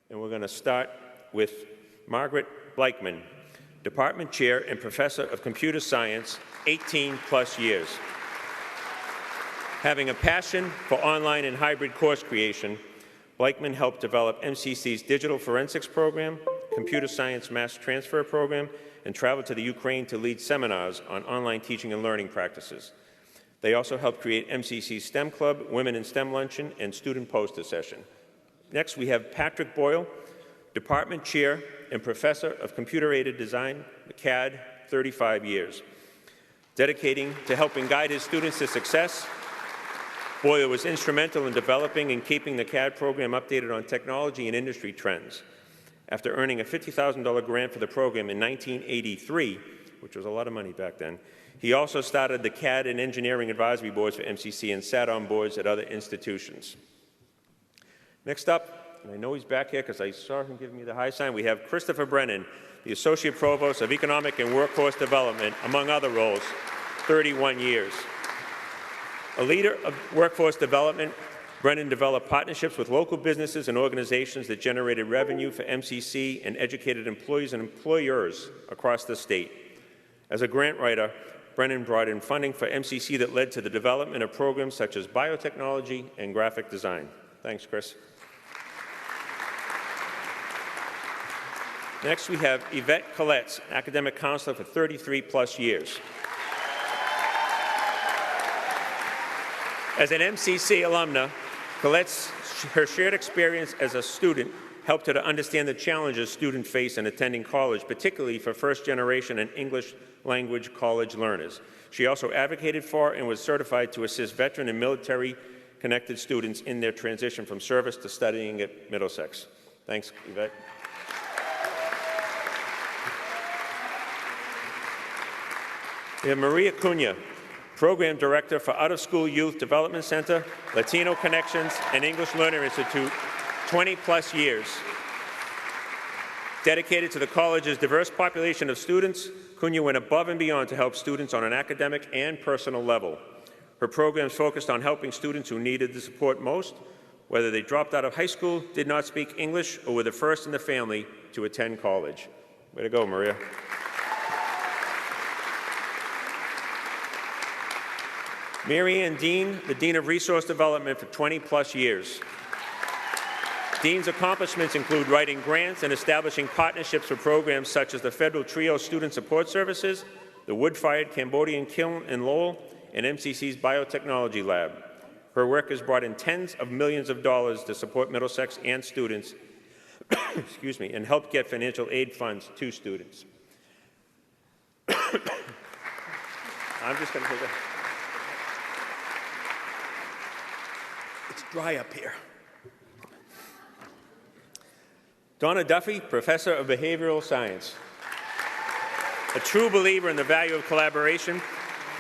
And we're going to start with Margaret Bleichman, Department Chair and Professor of Computer Science, 18+ years. Having a passion for online and hybrid course creation, Bleichman helped develop MCC's Digital Forensics Program, Computer Science Mass Transfer Program, and traveled to the Ukraine to lead seminars on online teaching and learning practices. They also helped create MCC's STEM Club, Women in STEM Luncheon, and Student Poster Session. Next, we have Patrick Boyle, Department Chair and Professor of Computer-Aided Design, CAD, 35 years. Dedicating to helping guide his students to success, Boyle was instrumental in developing and keeping the CAD program updated on technology and industry trends. After earning a $50,000 grant for the program in 1983, which was a lot of money back then, he also started the CAD and Engineering Advisory Boards for MCC and sat on boards at other institutions. Next up, and I know he's back here because I saw him give me the high sign, we have Christopher Brennan, the Associate Provost of Economic and Workforce Development, among other roles, 31 years. A leader of workforce development, Brennan developed partnerships with local businesses and organizations that generated revenue for MCC and educated employees and employers across the state. As a grant writer, Brennan brought in funding for MCC that led to the development of programs such as biotechnology and graphic design. Thanks, Chris. Next, we have Yvette Colletts, academic counselor for 33+ years. As an MCC alumna, Colletts, her shared experience as a student helped her to understand the challenges students face in attending college, particularly for first-generation and English language college learners. She also advocated for and was certified to assist veteran and military-connected students in their transition from service to studying at Middlesex. Thanks, Yvette. We have Maria Cunha, Program Director for Out-of-School Youth Development Center, Latino Connections, and English Learner Institute, 20+ years. Dedicated to the college's diverse population of students, Cunha went above and beyond to help students on an academic and personal level. Her programs focused on helping students who needed the support most, whether they dropped out of high school, did not speak English, or were the first in the family to attend college. Way to go, Maria. Mary Ann Dean, the Dean of Resource Development for 20+ years. Dean's accomplishments include writing grants and establishing partnerships for programs such as the Federal TRIO Student Support Services, the wood-fired Cambodian Kiln in Lowell, and MCC's Biotechnology Lab. Her work has brought in tens of millions of dollars to support Middlesex and students, excuse me, and helped get financial aid funds to students. I'm just going to take a... It's dry up here. Donna Duffy, Professor of Behavioral Science. A true believer in the value of collaboration,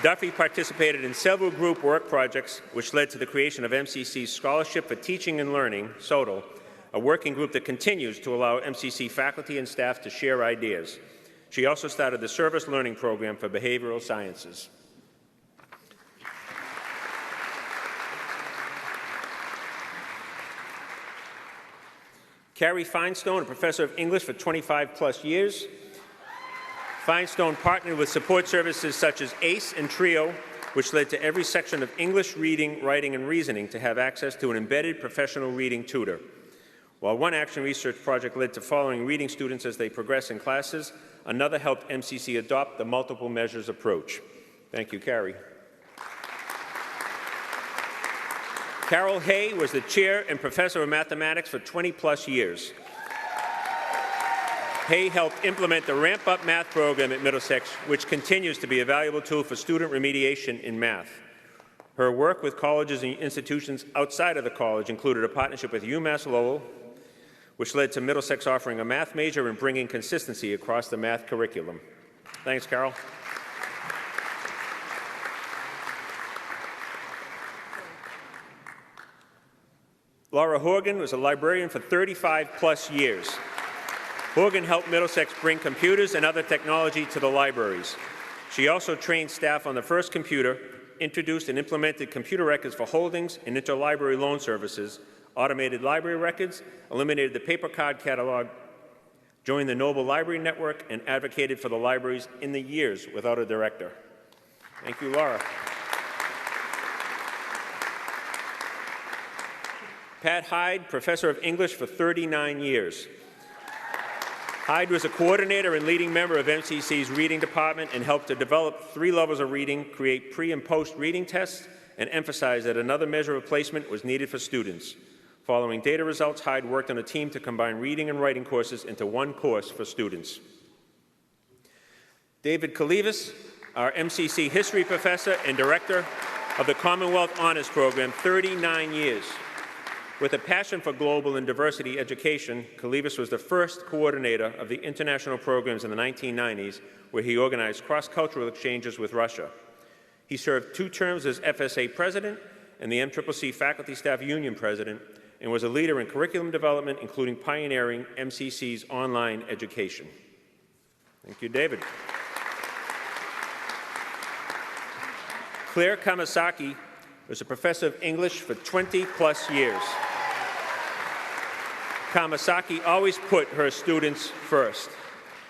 Duffy participated in several group work projects which led to the creation of MCC's Scholarship for Teaching and Learning, SOTL, a working group that continues to allow MCC faculty and staff to share ideas. She also started the Service Learning Program for Behavioral Sciences. Carrie Finestone, a professor of English for 25+ years. Finestone partnered with support services such as ACE and TRIO, which led to every section of English reading, writing, and reasoning to have access to an embedded professional reading tutor. While one action research project led to following reading students as they progress in classes, another helped MCC adopt the multiple measures approach. Thank you, Carrie. Carol Hay was the chair and professor of mathematics for 20+ years. Hay helped implement the Ramp Up Math program at Middlesex, which continues to be a valuable tool for student remediation in math. Her work with colleges and institutions outside of the college included a partnership with UMass Lowell, which led to Middlesex offering a math major and bringing consistency across the math curriculum. Thanks, Carol. Laura Horgan was a librarian for 35+ years. Horgan helped Middlesex bring computers and other technology to the libraries. She also trained staff on the first computer, introduced and implemented computer records for holdings and interlibrary loan services, automated library records, eliminated the paper card catalog, joined the Noble Library Network, and advocated for the libraries in the years without a director. Thank you, Laura. Pat Hyde, professor of English for 39 years. Hyde was a coordinator and leading member of MCC's reading department and helped to develop 3 levels of reading, create pre- and post-reading tests, and emphasize that another measure of placement was needed for students. Following data results, Hyde worked on a team to combine reading and writing courses into one course for students. David Kalivas, our MCC history professor and director of the Commonwealth Honors Program, 39 years. With a passion for global and diversity education, Kalivas was the first coordinator of the international programs in the 1990s, where he organized cross-cultural exchanges with Russia. He served 2 terms as FSA president and the MCCC Faculty Staff Union president, and was a leader in curriculum development, including pioneering MCC's online education. Thank you, David. Claire Kamasaki was a professor of English for 20+ years. Kamasaki always put her students first,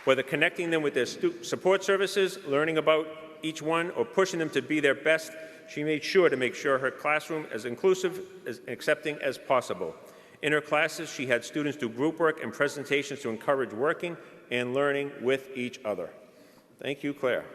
whether connecting them with their support services, learning about each one, or pushing them to be their best. She made sure to make sure her classroom as inclusive and accepting as possible. In her classes, she had students do group work and presentations to encourage working and learning with each other. Thank you, Claire.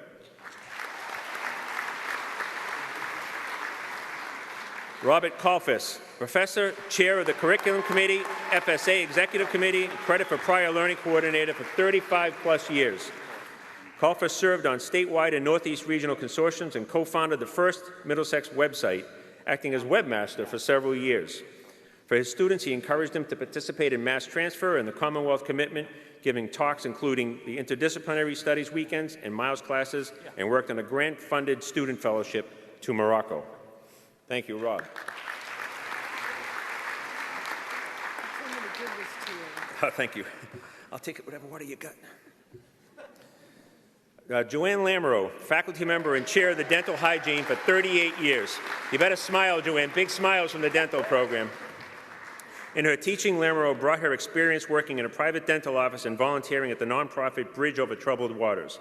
Robert Kalfas, professor, chair of the Curriculum Committee, FSA Executive Committee, and Credit for Prior Learning Coordinator for 35+ years. Kalfas served on statewide and Northeast regional consortiums and co-founded the first Middlesex website, acting as webmaster for several years. For his students, he encouraged them to participate in mass transfer and the Commonwealth commitment, giving talks including the Interdisciplinary Studies weekends and Miles classes, and worked on a grant-funded student fellowship to Morocco. Thank you, Rob. Oh, thank you. I'll take it whatever water you got. Joanne Lamoureux, faculty member and chair of the dental hygiene for 38 years. You better smile, Joanne. Big smiles from the dental program. In her teaching, Lamoureux brought her experience working in a private dental office and volunteering at the nonprofit Bridge Over Troubled Waters.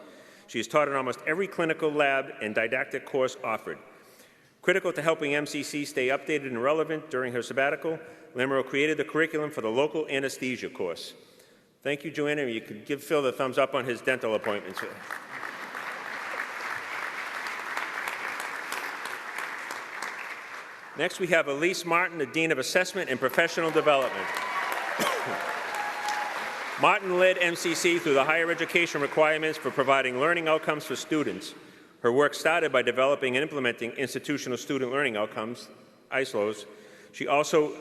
She has taught in almost every clinical lab and didactic course offered. Critical to helping MCC stay updated and relevant during her sabbatical, Lamoureux created the curriculum for the local anesthesia course. Thank you, Joanna. You could give Phil the thumbs up on his dental appointments. Next, we have Elise Martin, the Dean of Assessment and Professional Development. Martin led MCC through the higher education requirements for providing learning outcomes for students. Her work started by developing and implementing institutional student learning outcomes, ISLOs. She also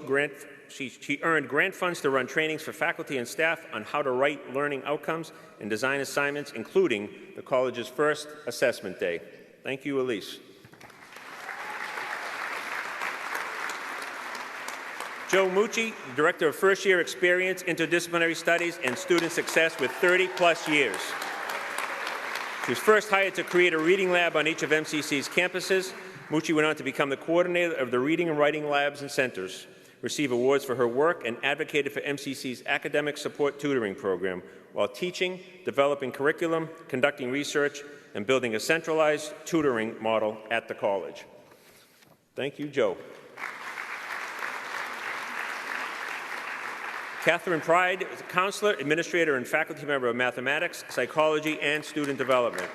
earned grant funds to run trainings for faculty and staff on how to write learning outcomes and design assignments, including the college's first assessment day. Thank you, Elise. Joe Mucci, Director of First Year Experience, Interdisciplinary Studies, and Student Success with 30+ years. She was first hired to create a reading lab on each of MCC's campuses. Mucci went on to become the coordinator of the reading and writing labs and centers, receive awards for her work, and advocated for MCC's academic support tutoring program while teaching, developing curriculum, conducting research, and building a centralized tutoring model at the college. Thank you, Joe. Catherine Pride is a counselor, administrator, and faculty member of mathematics, psychology, and student development.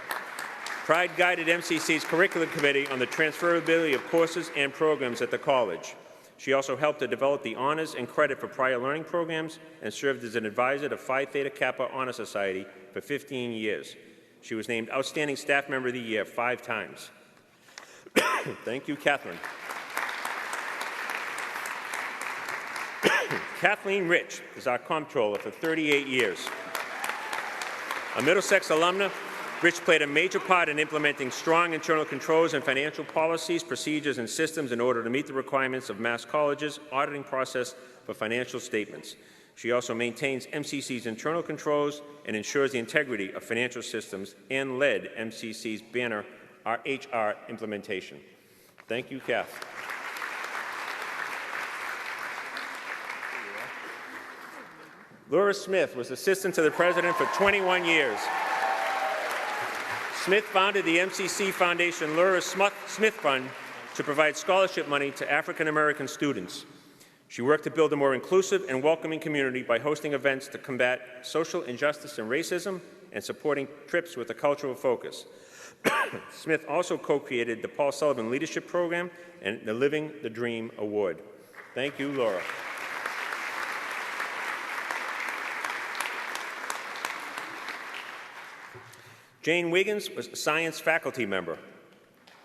Pride guided MCC's curriculum committee on the transferability of courses and programs at the college. She also helped to develop the honors and credit for prior learning programs and served as an advisor to Phi Theta Kappa Honor Society for 15 years. She was named Outstanding Staff Member of the Year 5 times. Thank you, Catherine. Kathleen Rich is our comptroller for 38 years. A Middlesex alumna, Rich played a major part in implementing strong internal controls and financial policies, procedures, and systems in order to meet the requirements of Mass College's auditing process for financial statements. She also maintains MCC's internal controls and ensures the integrity of financial systems and led MCC's banner HR implementation. Thank you, Kath. Laura Smith was assistant to the president for 21 years. Smith founded the MCC Foundation Laura Smith Fund to provide scholarship money to African American students. She worked to build a more inclusive and welcoming community by hosting events to combat social injustice and racism and supporting trips with a cultural focus. Smith also co-created the Paul Sullivan Leadership Program and the Living the Dream Award. Thank you, Laura. Jane Wiggins was a science faculty member.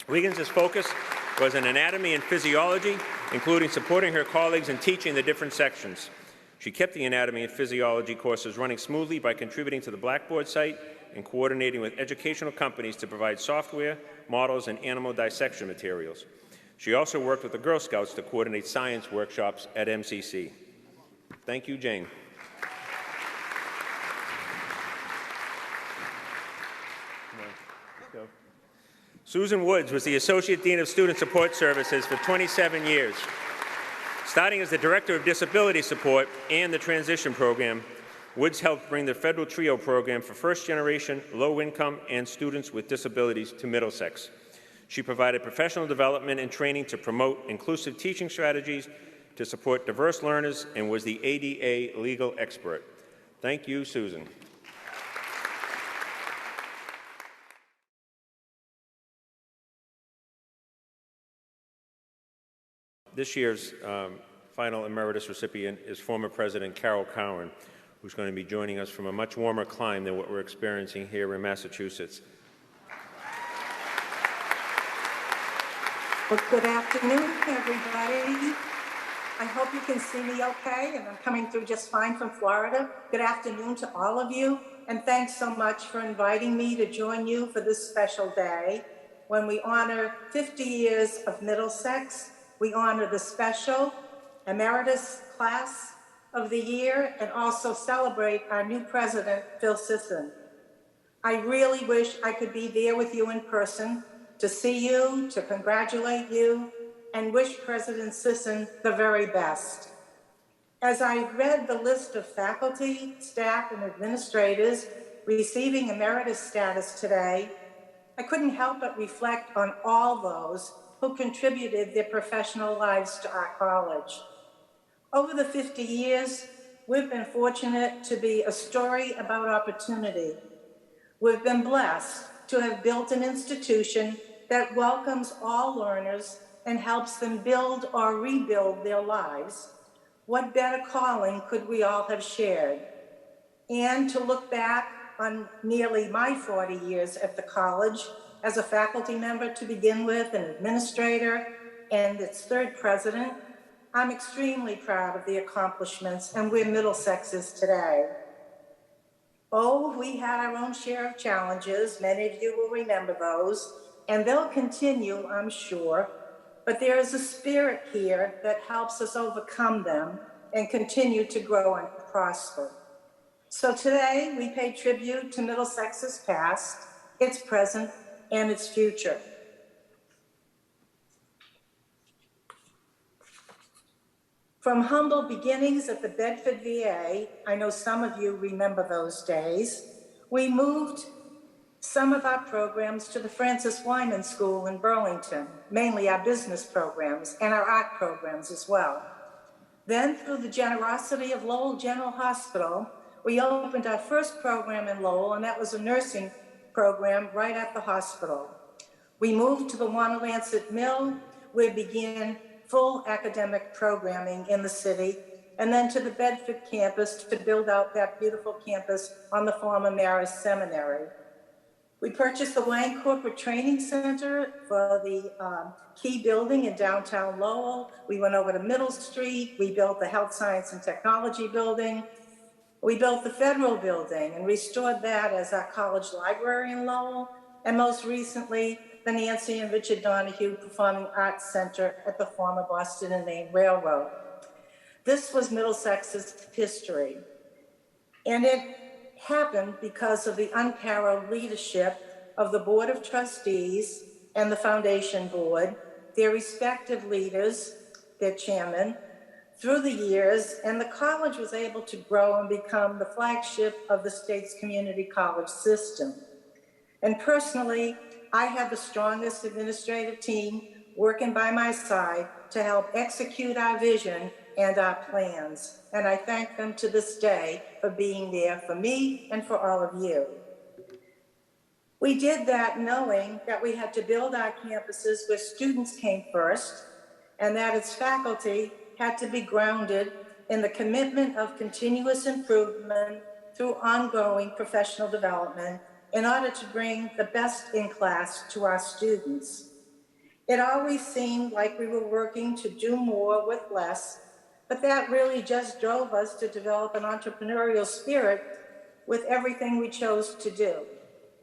Wiggins' focus was in anatomy and physiology, including supporting her colleagues in teaching the different sections. She kept the anatomy and physiology courses running smoothly by contributing to the Blackboard site and coordinating with educational companies to provide software, models, and animal dissection materials. She also worked with the Girl Scouts to coordinate science workshops at MCC. Thank you, Jane. Let's go. Susan Woods was the Associate Dean of Student Support Services for 27 years. Starting as the Director of Disability Support and the Transition Program, Woods helped bring the federal TRIO program for first-generation, low-income, and students with disabilities to Middlesex. She provided professional development and training to promote inclusive teaching strategies to support diverse learners and was the ADA legal expert. Thank you, Susan. This year's final Emeritus recipient is former President Cowan, who's going to be joining us from a much warmer climate than what we're experiencing here in Massachusetts. Well, good afternoon, everybody. I hope you can see me okay, and I'm coming through just fine from Florida. Good afternoon to all of you, and thanks so much for inviting me to join you for this special day when we honor 50 years of Middlesex. We honor the special Emeritus class of the year and also celebrate our new president, Phil Sisson. I really wish I could be there with you in person to see you, to congratulate you, and wish President Sisson the very best. As I read the list of faculty, staff, and administrators receiving emeritus status today, I couldn't help but reflect on all those who contributed their professional lives to our college. Over the 50 years, we've been fortunate to be a story about opportunity. We've been blessed to have built an institution that welcomes all learners and helps them build or rebuild their lives. What better calling could we all have shared? And to look back on nearly my 40 years at the college as a faculty member to begin with, an administrator, and its third president, I'm extremely proud of the accomplishments and where Middlesex is today. Oh, we had our own share of challenges. Many of you will remember those, and they'll continue, I'm sure. But there is a spirit here that helps us overcome them and continue to grow and prosper. So today, we pay tribute to Middlesex's past, its present, and its future. From humble beginnings at the Bedford VA, I know some of you remember those days, we moved some of our programs to the Francis Wyman School in Burlington, mainly our business programs and our art programs as well. Then, through the generosity of Lowell General Hospital, we opened our first program in Lowell, and that was a nursing program right at the hospital. We moved to the Wanalancet Mill, where we began full academic programming in the city, and then to the Bedford campus to build out that beautiful campus on the former Marist Seminary. We purchased the Wang Corporate Training Center for the key building in downtown Lowell. We went over to Middle Street. We built the Health Science and Technology building. We built the Federal building and restored that as our college library in Lowell. And most recently, the Nancy and Richard Donahue Performing Arts Center at the former Boston and Maine Railroad. This was Middlesex's history. And it happened because of the unparalleled leadership of the Board of Trustees and the Foundation Board, their respective leaders, their chairman, through the years, and the college was able to grow and become the flagship of the state's community college system. And personally, I have the strongest administrative team working by my side to help execute our vision and our plans. And I thank them to this day for being there for me and for all of you. We did that knowing that we had to build our campuses where students came first, and that its faculty had to be grounded in the commitment of continuous improvement through ongoing professional development in order to bring the best in class to our students. It always seemed like we were working to do more with less, but that really just drove us to develop an entrepreneurial spirit with everything we chose to do,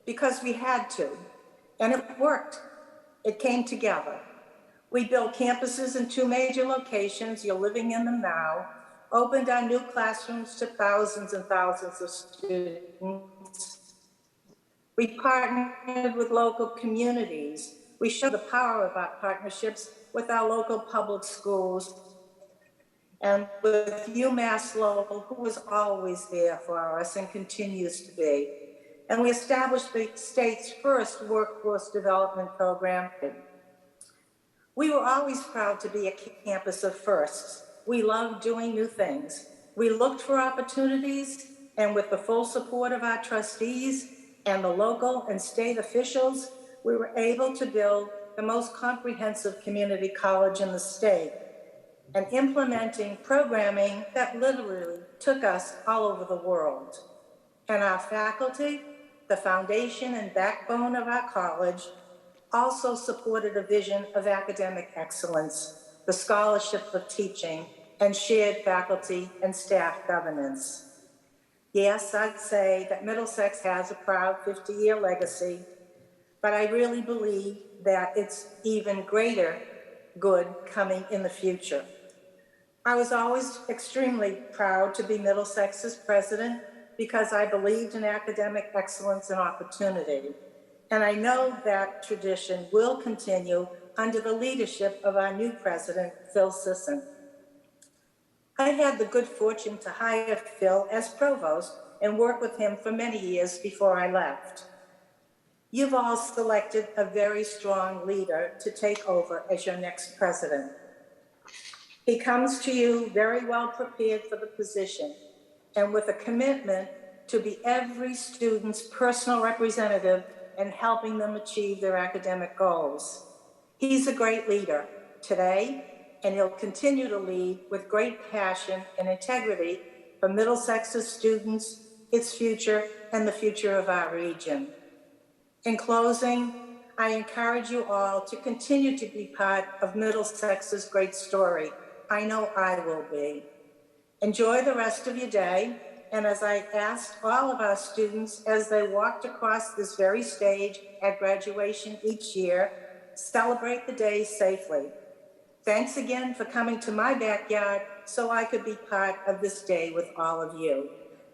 because we had to, and it worked. It came together. We built campuses in 2 major locations, you're living in them now, opened our new classrooms to thousands and thousands of students. We partnered with local communities. We showed the power of our partnerships with our local public schools and with UMass Lowell, who was always there for us and continues to be. And we established the state's first workforce development program. We were always proud to be a campus of firsts. We loved doing new things. We looked for opportunities, and with the full support of our trustees and the local and state officials, we were able to build the most comprehensive community college in the state, and implementing programming that literally took us all over the world. And our faculty, the foundation and backbone of our college, also supported a vision of academic excellence, the scholarship of teaching, and shared faculty and staff governance. Yes, I'd say that Middlesex has a proud 50-year legacy, but I really believe that it's even greater good coming in the future. I was always extremely proud to be Middlesex's president because I believed in academic excellence and opportunity. And I know that tradition will continue under the leadership of our new president, Phil Sisson. I had the good fortune to hire Phil as provost and work with him for many years before I left. You've all selected a very strong leader to take over as your next president. He comes to you very well prepared for the position and with a commitment to be every student's personal representative and helping them achieve their academic goals. He's a great leader today, and he'll continue to lead with great passion and integrity for Middlesex's students, its future, and the future of our region. In closing, I encourage you all to continue to be part of Middlesex's great story. I know I will be. Enjoy the rest of your day. And as I asked all of our students as they walked across this very stage at graduation each year, celebrate the day safely. Thanks again for coming to my backyard so I could be part of this day with all of you.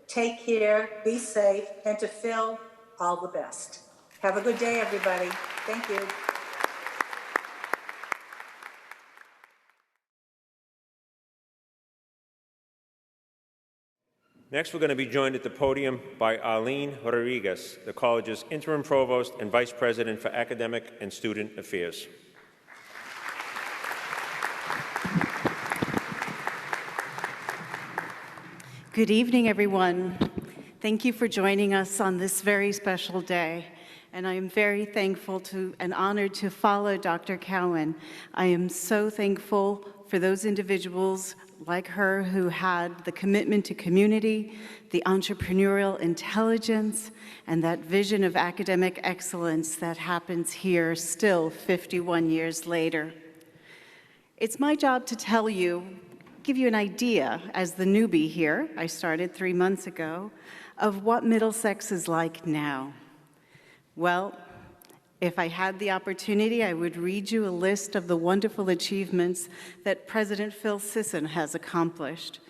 Take care, be safe, and to Phil, all the best. Have a good day, everybody. Thank you. Next, we're going to be joined at the podium by Arlene Rodriguez, the college's interim provost and vice president for academic and student affairs. Good evening, everyone. Thank you for joining us on this very special day. And I am very thankful and honored to follow Dr. Cowan. I am so thankful for those individuals like her who had the commitment to community, the entrepreneurial intelligence, and that vision of academic excellence that happens here still 51 years later. It's my job to tell you, give you an idea as the newbie here, I started 3 months ago, of what Middlesex is like now. Well, if I had the opportunity, I would read you a list of the wonderful achievements that President Phil Sisson has accomplished.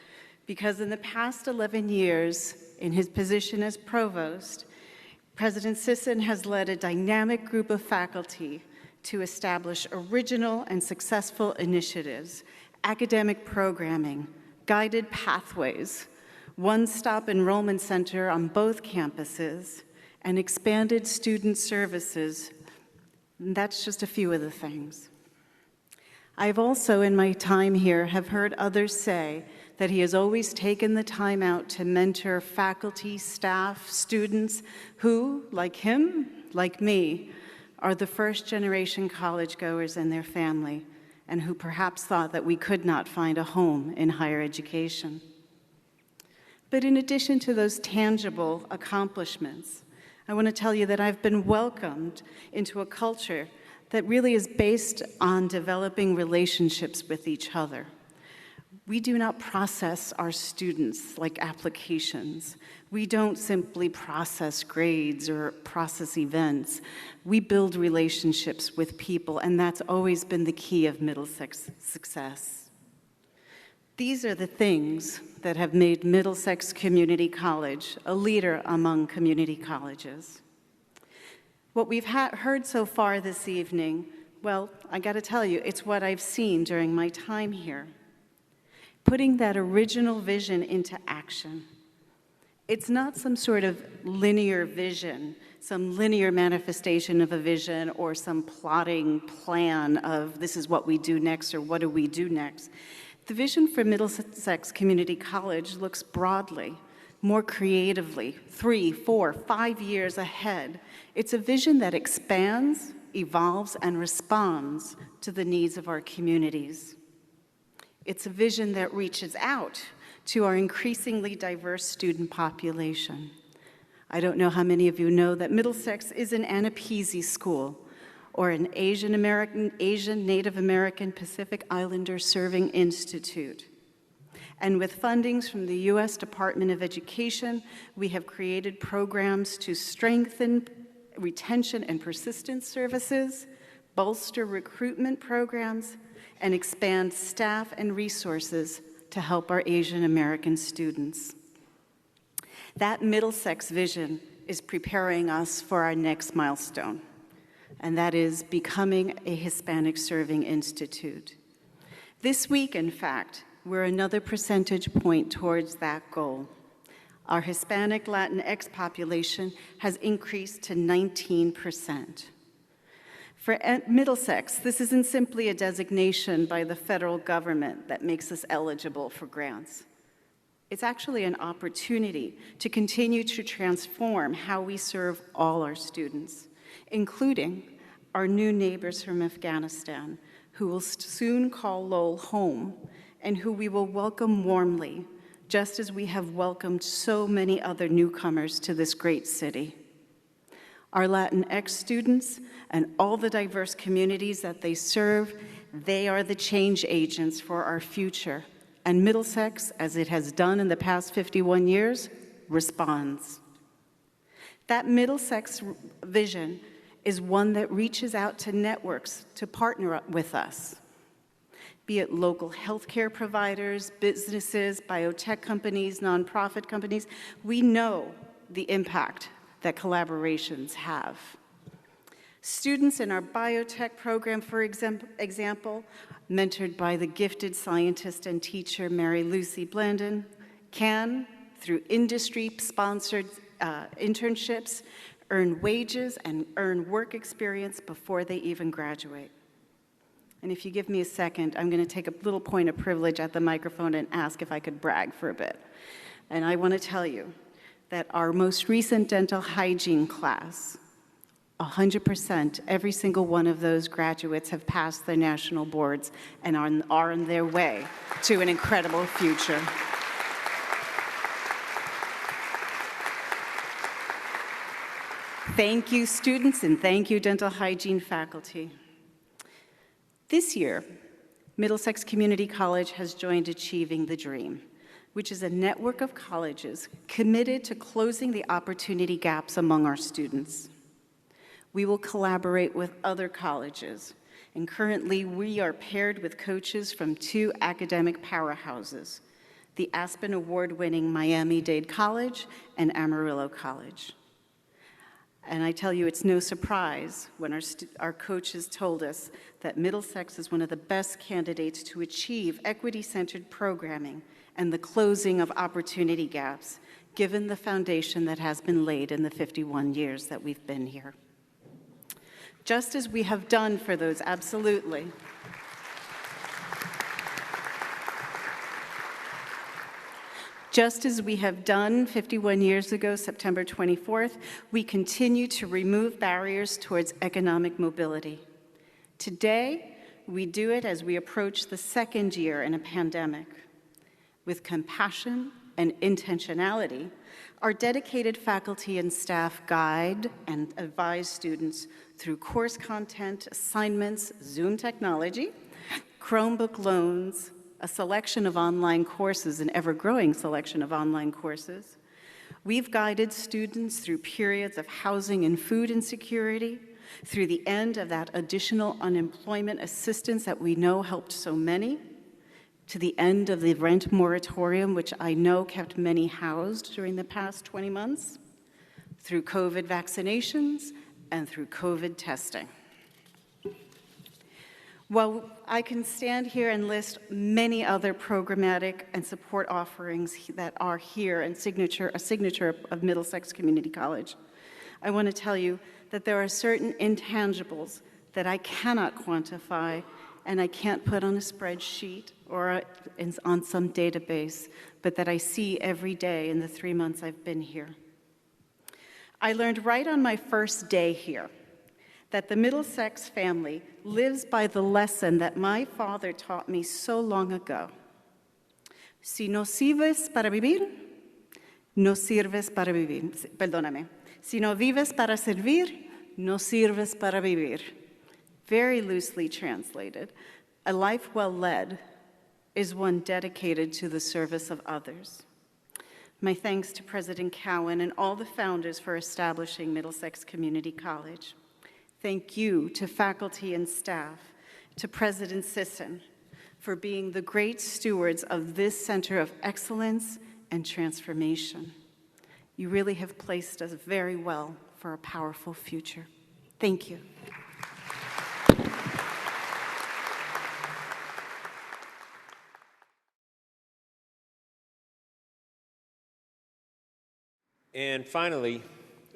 Because in the past 11 years, in his position as provost, President Sisson has led a dynamic group of faculty to establish original and successful initiatives academic programming, guided pathways, one-stop enrollment center on both campuses, and expanded student services. And that's just a few of the things. I've also, in my time here, have heard others say that he has always taken the time out to mentor faculty, staff, students who, like him, like me, are the first-generation college-goers and their family, and who perhaps thought that we could not find a home in higher education. But in addition to those tangible accomplishments, I want to tell you that I've been welcomed into a culture that really is based on developing relationships with each other. We do not process our students like applications. We don't simply process grades or process events. We build relationships with people, and that's always been the key of Middlesex success. These are the things that have made Middlesex Community College a leader among community colleges. What we've heard so far this evening, well, I gotta tell you, it's what I've seen during my time here. Putting that original vision into action. It's not some sort of linear vision, some linear manifestation of a vision or some plotting plan of this is what we do next or what do we do next. The vision for Middlesex Community College looks broadly, more creatively, 3, 4, 5 years ahead. It's a vision that expands, evolves, and responds to the needs of our communities. It's a vision that reaches out to our increasingly diverse student population. I don't know how many of you know that Middlesex is an Anapeasy school, or an Asian Native American Pacific Islander Serving Institute. And with fundings from the U.S. Department of Education, we have created programs to strengthen retention and persistence services, bolster recruitment programs, and expand staff and resources to help our Asian American students. That Middlesex vision is preparing us for our next milestone, and that is becoming a Hispanic Serving Institute. This week, in fact, we're another percentage point towards that goal. Our Hispanic Latinx population has increased to 19%. For Middlesex, this isn't simply a designation by the federal government that makes us eligible for grants. It's actually an opportunity to continue to transform how we serve all our students, including our new neighbors from Afghanistan, who will soon call Lowell home, and who we will welcome warmly, just as we have welcomed so many other newcomers to this great city. Our Latinx students and all the diverse communities that they serve, they are the change agents for our future. And Middlesex, as it has done in the past 51 years, responds. That Middlesex vision is one that reaches out to networks to partner up with us, be it local healthcare providers, businesses, biotech companies, nonprofit companies. We know the impact that collaborations have. Students in our biotech program, for example, mentored by the gifted scientist and teacher Mary Lucy Blandon, can, through industry-sponsored internships, earn wages and earn work experience before they even graduate. And if you give me a second, I'm going to take a little point of privilege at the microphone and ask if I could brag for a bit. And I want to tell you that our most recent dental hygiene class, 100%, every single one of those graduates have passed their national boards and are on their way to an incredible future. Thank you, students, and thank you, dental hygiene faculty. This year, Middlesex Community College has joined Achieving the Dream, which is a network of colleges committed to closing the opportunity gaps among our students. We will collaborate with other colleges, and currently we are paired with coaches from 2 academic powerhouses, the Aspen Award-winning Miami-Dade College and Amarillo College. And I tell you, it's no surprise when our coaches told us that Middlesex is one of the best candidates to achieve equity-centered programming and the closing of opportunity gaps, given the foundation that has been laid in the 51 years that we've been here. Just as we have done for those, absolutely. Just as we have done 51 years ago, September 24th, we continue to remove barriers towards economic mobility. Today, we do it as we approach the second year in a pandemic. With compassion and intentionality, our dedicated faculty and staff guide and advise students through course content, assignments, Zoom technology, Chromebook loans, a selection of online courses, an ever-growing selection of online courses. We've guided students through periods of housing and food insecurity, through the end of that additional unemployment assistance that we know helped so many, to the end of the rent moratorium, which I know kept many housed during the past 20 months, through COVID vaccinations, and through COVID testing. While I can stand here and list many other programmatic and support offerings that are here and a signature of Middlesex Community College, I want to tell you that there are certain intangibles that I cannot quantify and I can't put on a spreadsheet or on some database, but that I see every day in the 3 months I've been here. I learned right on my first day here that the Middlesex family lives by the lesson that my father taught me so long ago. Si no sirves para vivir, no sirves para vivir. Perdóname. Si no vives para servir, no sirves para vivir. Very loosely translated, a life well led is one dedicated to the service of others. My thanks to President Cowan and all the founders for establishing Middlesex Community College. Thank you to faculty and staff, to President Sisson, for being the great stewards of this center of excellence and transformation. You really have placed us very well for a powerful future. Thank you. And finally,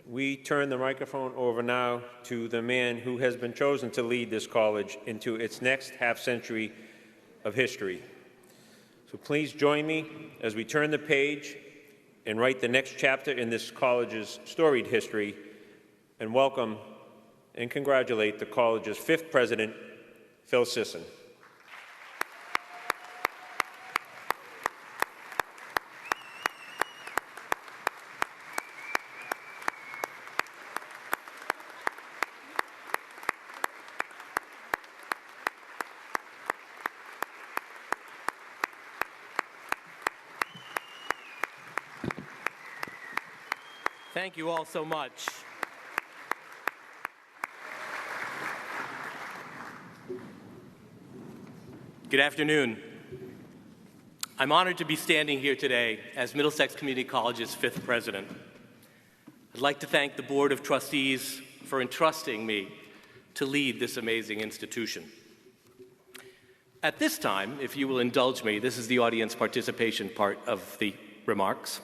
we turn the microphone over now to the man who has been chosen to lead this college into its next half-century of history. So please join me as we turn the page and write the next chapter in this college's storied history, and welcome and congratulate the college's 5th president, Phil Sisson. Thank you all so much. Good afternoon. I'm honored to be standing here today as Middlesex Community College's 5th president. I'd like to thank the Board of Trustees for entrusting me to lead this amazing institution. At this time, if you will indulge me, this is the audience participation part of the remarks.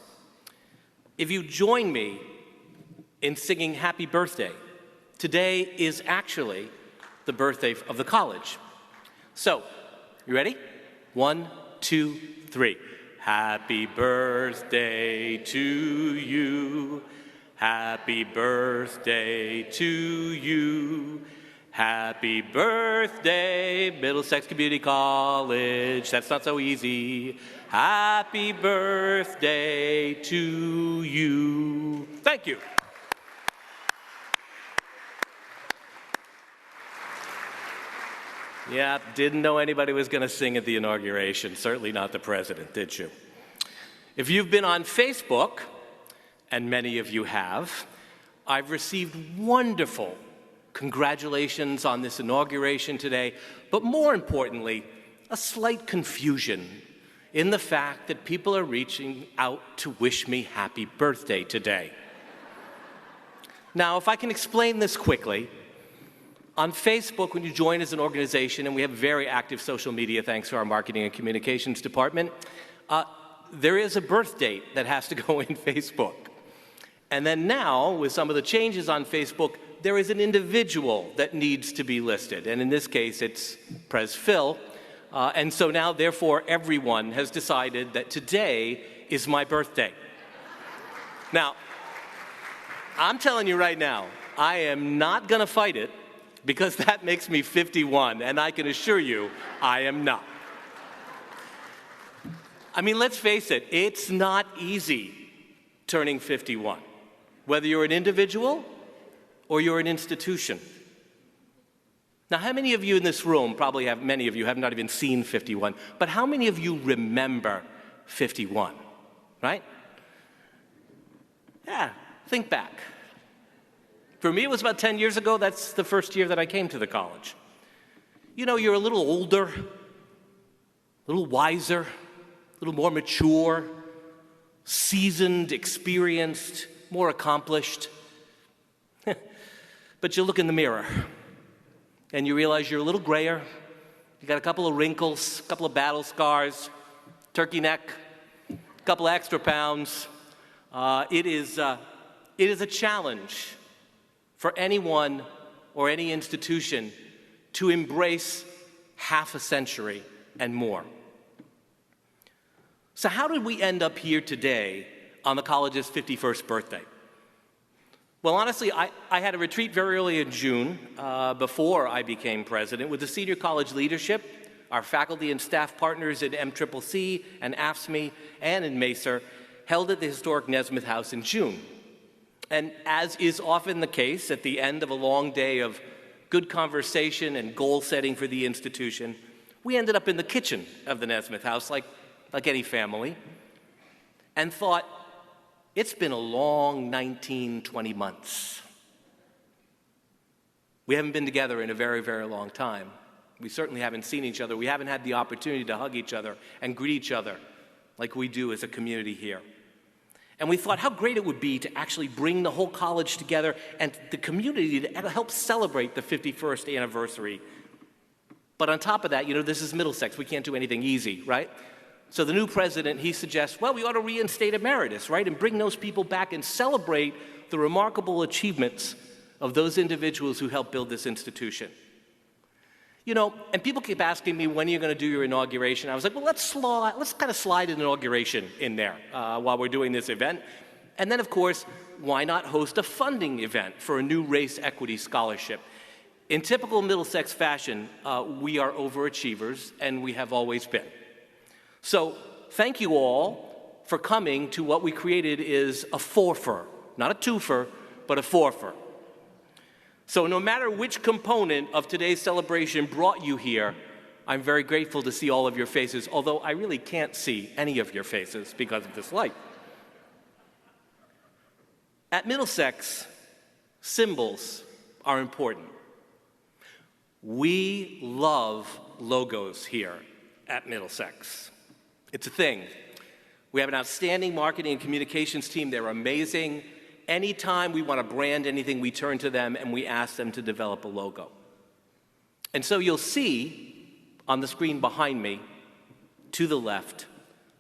If you join me in singing Happy Birthday, today is actually the birthday of the college. So, you ready? 1, 2, 3. Happy birthday to you. Happy birthday to you. Happy birthday, Middlesex Community College. That's not so easy. Happy birthday to you. Thank you. Yeah, didn't know anybody was going to sing at the inauguration. Certainly not the president, did you? If you've been on Facebook, and many of you have, I've received wonderful congratulations on this inauguration today, but more importantly, a slight confusion in the fact that people are reaching out to wish me happy birthday today. Now, if I can explain this quickly, on Facebook, when you join as an organization, and we have very active social media thanks to our marketing and communications department, there is a birth date that has to go in Facebook. And then now, with some of the changes on Facebook, there is an individual that needs to be listed. And in this case, it's Pres Phil. And so now, therefore, everyone has decided that today is my birthday. Now, I'm telling you right now, I am not going to fight it, because that makes me 51, and I can assure you I am not. I mean, let's face it, it's not easy turning 51, whether you're an individual or you're an institution. Now, how many of you in this room, probably many of you have not even seen 51, but how many of you remember 51, right? Yeah, think back. For me, it was about 10 years ago. That's the first year that I came to the college. You know, you're a little older, a little wiser, a little more mature, seasoned, experienced, more accomplished. But you look in the mirror, and you realize you're a little grayer. You got a couple of wrinkles, a couple of battle scars, turkey neck, a couple of extra pounds. It is a challenge for anyone or any institution to embrace half a century and more. So how did we end up here today on the college's 51st birthday? Well, honestly, I had a retreat very early in June, before I became president, with the senior college leadership, our faculty and staff partners at MCCC and AFSCME and in Macer, held at the historic Nesmith House in June. And as is often the case at the end of a long day of good conversation and goal setting for the institution, we ended up in the kitchen of the Nesmith House, like any family, and thought, it's been a long 19-20 months. We haven't been together in a very, very long time. We certainly haven't seen each other. We haven't had the opportunity to hug each other and greet each other like we do as a community here. And we thought how great it would be to actually bring the whole college together and the community to help celebrate the 51st anniversary. But on top of that, you know, this is Middlesex. We can't do anything easy, right? So the new president, he suggests, well, we ought to reinstate Emeritus, right? And bring those people back and celebrate the remarkable achievements of those individuals who helped build this institution. You know, and people keep asking me, when are you going to do your inauguration? I was like, well, let's kind of slide an inauguration in there while we're doing this event. And then, of course, why not host a funding event for a new race equity scholarship? In typical Middlesex fashion, we are overachievers, and we have always been. So thank you all for coming to what we created is a four-fer, not a two-fer, but a four-fer. So no matter which component of today's celebration brought you here, I'm very grateful to see all of your faces, although I really can't see any of your faces because of this light. At Middlesex, symbols are important. We love logos here at Middlesex. It's a thing. We have an outstanding marketing and communications team. They're amazing. Anytime we want to brand anything, we turn to them and we ask them to develop a logo. And so you'll see on the screen behind me, to the left,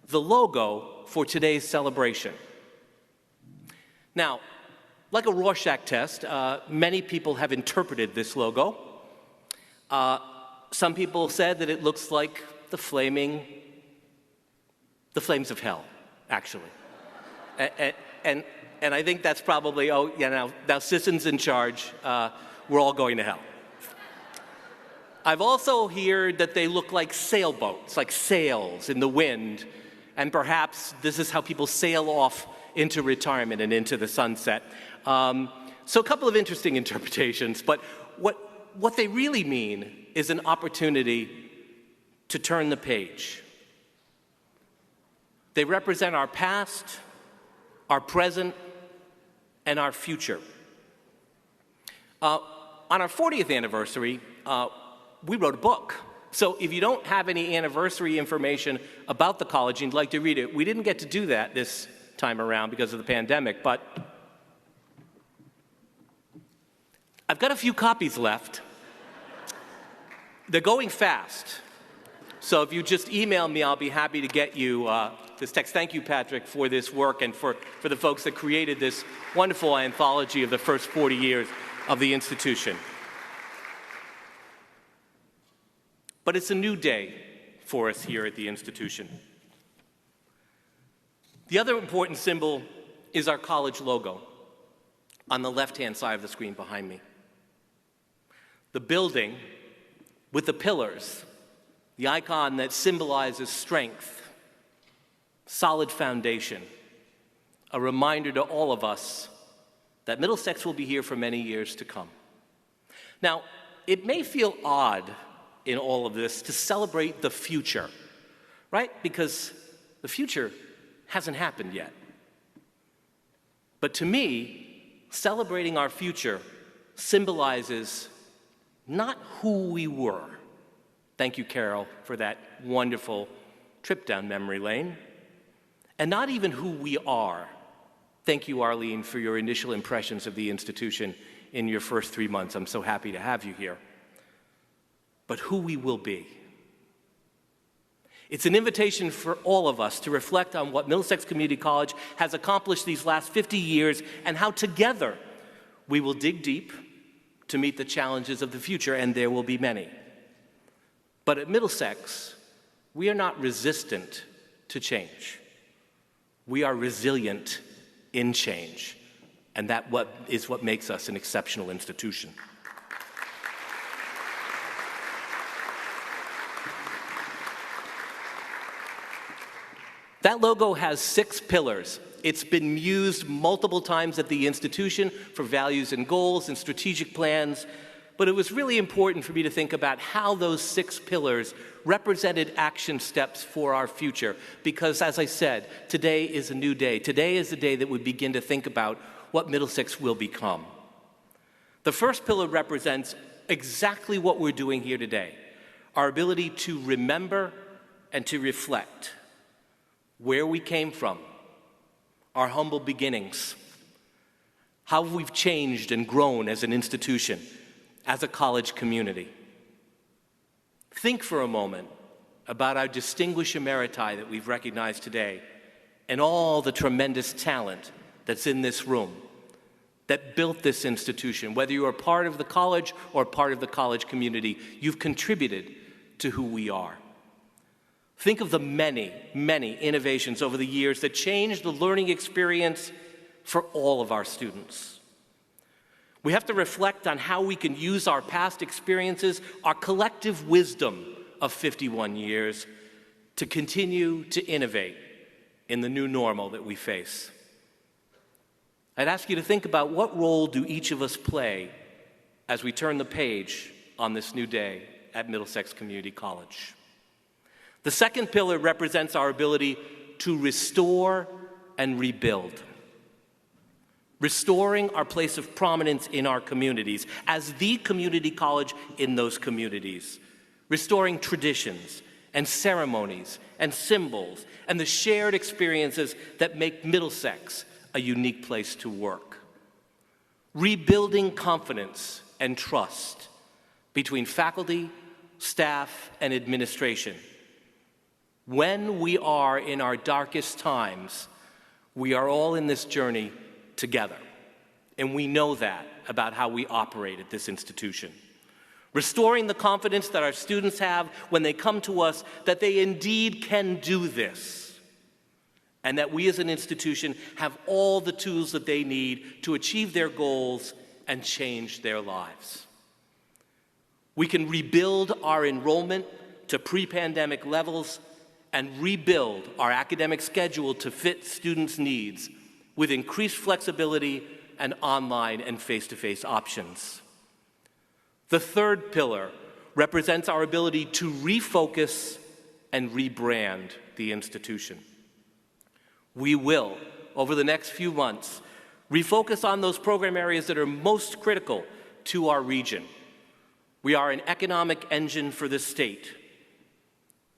the logo for today's celebration. Now, like a Rorschach test, many people have interpreted this logo. Some people said that it looks like the flames of hell, actually. And I think that's probably, now Sisson's in charge. We're all going to hell. I've also heard that they look like sailboats, like sails in the wind, and perhaps this is how people sail off into retirement and into the sunset. So a couple of interesting interpretations, but what they really mean is an opportunity to turn the page. They represent our past, our present, and our future. On our 40th anniversary, we wrote a book. So if you don't have any anniversary information about the college and you'd like to read it, we didn't get to do that this time around because of the pandemic, but I've got a few copies left. They're going fast. So if you just email me, I'll be happy to get you this text. Thank you, Patrick, for this work and for the folks that created this wonderful anthology of the first 40 years of the institution. But it's a new day for us here at the institution. The other important symbol is our college logo on the left-hand side of the screen behind me. The building with the pillars, the icon that symbolizes strength, solid foundation, a reminder to all of us that Middlesex will be here for many years to come. Now, it may feel odd in all of this to celebrate the future, right? Because the future hasn't happened yet. But to me, celebrating our future symbolizes not who we were. Thank you, Carol, for that wonderful trip down memory lane. And not even who we are. Thank you, Arlene, for your initial impressions of the institution in your first 3 months. I'm so happy to have you here. But who we will be. It's an invitation for all of us to reflect on what Middlesex Community College has accomplished these last 50 years and how together we will dig deep to meet the challenges of the future, and there will be many. But at Middlesex, we are not resistant to change. We are resilient in change, and that is what makes us an exceptional institution. That logo has 6 pillars. It's been used multiple times at the institution for values and goals and strategic plans, but it was really important for me to think about how those 6 pillars represented action steps for our future, because as I said, today is a new day. Today is the day that we begin to think about what Middlesex will become. The first pillar represents exactly what we're doing here today, our ability to remember and to reflect where we came from, our humble beginnings, how we've changed and grown as an institution, as a college community. Think for a moment about our distinguished emeriti that we've recognized today and all the tremendous talent that's in this room that built this institution. Whether you are part of the college or part of the college community, you've contributed to who we are. Think of the many, many innovations over the years that changed the learning experience for all of our students. We have to reflect on how we can use our past experiences, our collective wisdom of 51 years, to continue to innovate in the new normal that we face. I'd ask you to think about what role do each of us play as we turn the page on this new day at Middlesex Community College. The second pillar represents our ability to restore and rebuild. Restoring our place of prominence in our communities as the community college in those communities. Restoring traditions and ceremonies and symbols and the shared experiences that make Middlesex a unique place to work. Rebuilding confidence and trust between faculty, staff, and administration. When we are in our darkest times, we are all in this journey together. And we know that about how we operate at this institution. Restoring the confidence that our students have when they come to us that they indeed can do this. And that we as an institution have all the tools that they need to achieve their goals and change their lives. We can rebuild our enrollment to pre-pandemic levels and rebuild our academic schedule to fit students' needs with increased flexibility and online and face-to-face options. The third pillar represents our ability to refocus and rebrand the institution. We will, over the next few months, refocus on those program areas that are most critical to our region. We are an economic engine for the state.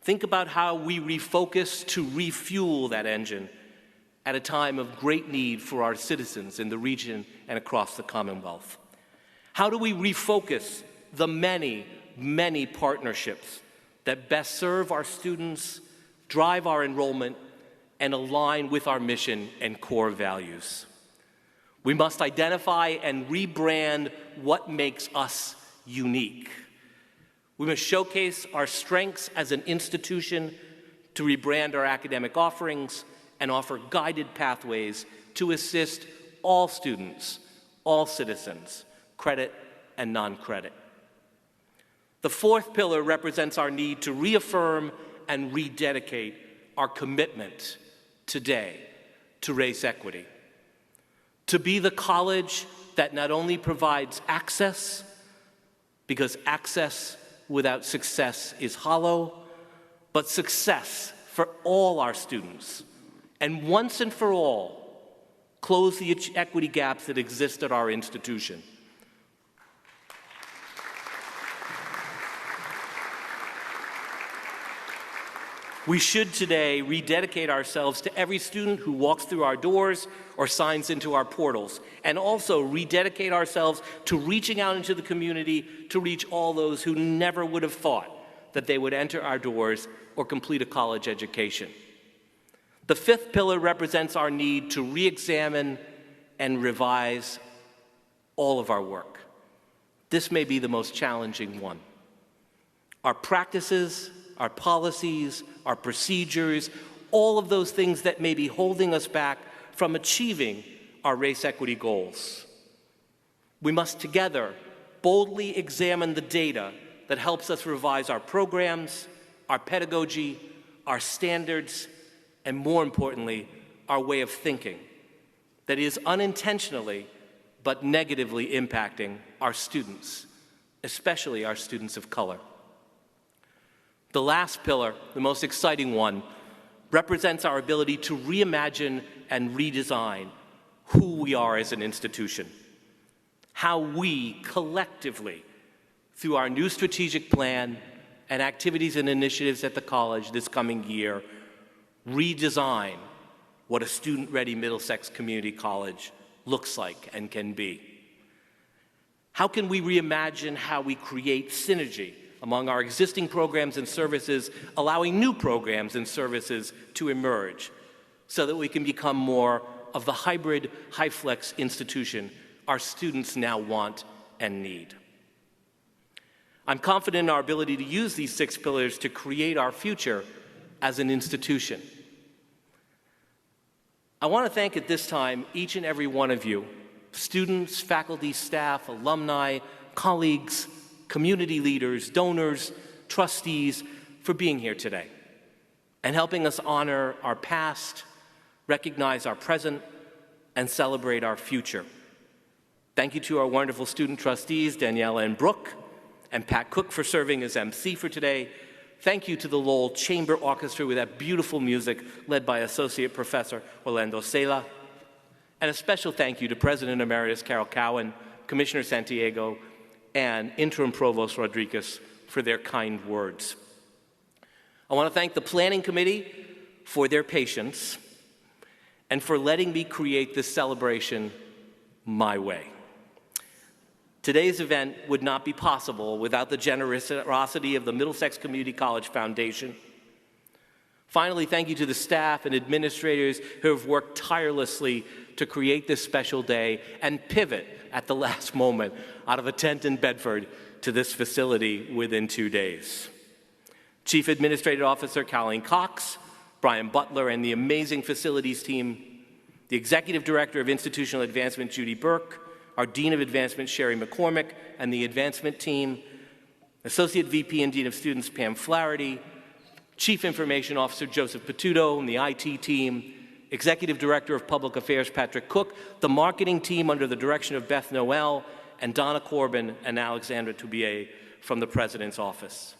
Think about how we refocus to refuel that engine at a time of great need for our citizens in the region and across the Commonwealth. How do we refocus the many, many partnerships that best serve our students, drive our enrollment, and align with our mission and core values? We must identify and rebrand what makes us unique. We must showcase our strengths as an institution to rebrand our academic offerings and offer guided pathways to assist all students, all citizens, credit and non-credit. The fourth pillar represents our need to reaffirm and rededicate our commitment today to race equity, to be the college that not only provides access, because access without success is hollow, but success for all our students, and once and for all, close the equity gaps that exist at our institution. We should today rededicate ourselves to every student who walks through our doors or signs into our portals, and also rededicate ourselves to reaching out into the community to reach all those who never would have thought that they would enter our doors or complete a college education. The fifth pillar represents our need to re-examine and revise all of our work. This may be the most challenging one. Our practices, our policies, our procedures, all of those things that may be holding us back from achieving our race equity goals. We must together boldly examine the data that helps us revise our programs, our pedagogy, our standards, and more importantly, our way of thinking that is unintentionally but negatively impacting our students, especially our students of color. The last pillar, the most exciting one, represents our ability to reimagine and redesign who we are as an institution, how we collectively, through our new strategic plan and activities and initiatives at the college this coming year, redesign what a student-ready Middlesex Community College looks like and can be. How can we reimagine how we create synergy among our existing programs and services, allowing new programs and services to emerge so that we can become more of the hybrid, high-flex institution our students now want and need? I'm confident in our ability to use these 6 pillars to create our future as an institution. I want to thank at this time each and every one of you, students, faculty, staff, alumni, colleagues, community leaders, donors, trustees, for being here today and helping us honor our past, recognize our present, and celebrate our future. Thank you to our wonderful student trustees, Daniela and Brooke, and Pat Cook for serving as MC for today. Thank you to the Lowell Chamber Orchestra with that beautiful music led by Associate Professor Orlando Sela. And a special thank you to President Emeritus Carol Cowan, Commissioner Santiago, and Interim Provost Rodriguez for their kind words. I want to thank the Planning Committee for their patience and for letting me create this celebration my way. Today's event would not be possible without the generosity of the Middlesex Community College Foundation. Finally, thank you to the staff and administrators who have worked tirelessly to create this special day and pivot at the last moment out of a tent in Bedford to this facility within 2 days. Chief Administrative Officer Colleen Cox, Brian Butler, and the amazing facilities team, the Executive Director of Institutional Advancement, Judy Burke, our Dean of Advancement, Sherry McCormick, and the Advancement team, Associate VP and Dean of Students, Pam Flaherty, Chief Information Officer, Joseph Patuto, and the IT team, Executive Director of Public Affairs, Patrick Cook, the marketing team under the direction of Beth Noel, and Donna Corbin and Alexandra Toubier from the President's Office.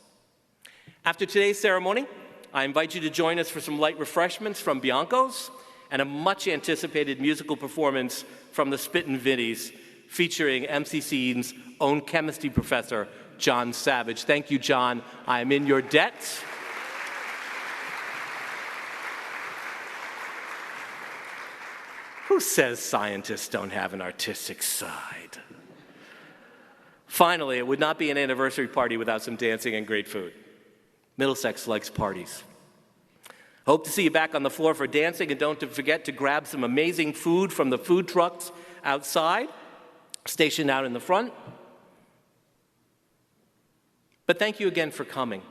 After today's ceremony, I invite you to join us for some light refreshments from Bianco's and a much-anticipated musical performance from the Spittin' Viddies, featuring MCC's own chemistry professor, John Savage. Thank you, John. I am in your debt. Who says scientists don't have an artistic side? Finally, it would not be an anniversary party without some dancing and great food. Middlesex likes parties. Hope to see you back on the floor for dancing, and don't forget to grab some amazing food from the food trucks outside, stationed out in the front. But thank you again for coming.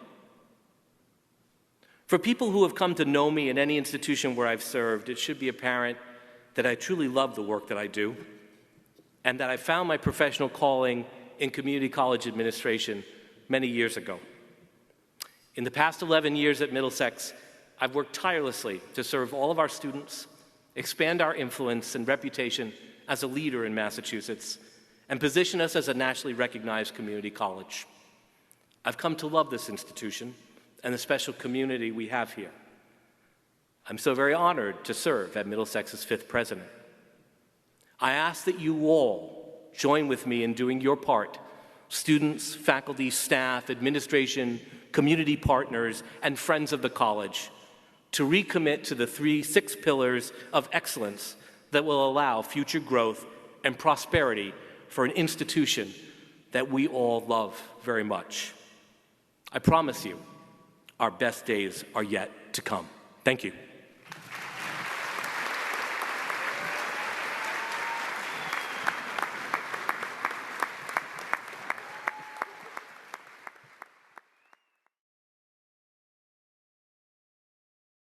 For people who have come to know me in any institution where I've served, it should be apparent that I truly love the work that I do, and that I found my professional calling in community college administration many years ago. In the past 11 years at Middlesex, I've worked tirelessly to serve all of our students, expand our influence and reputation as a leader in Massachusetts, and position us as a nationally recognized community college. I've come to love this institution and the special community we have here. I'm so very honored to serve as Middlesex's 5th president. I ask that you all join with me in doing your part, students, faculty, staff, administration, community partners, and friends of the college, to recommit to the 6 pillars of excellence that will allow future growth and prosperity for an institution that we all love very much. I promise you, our best days are yet to come. Thank you.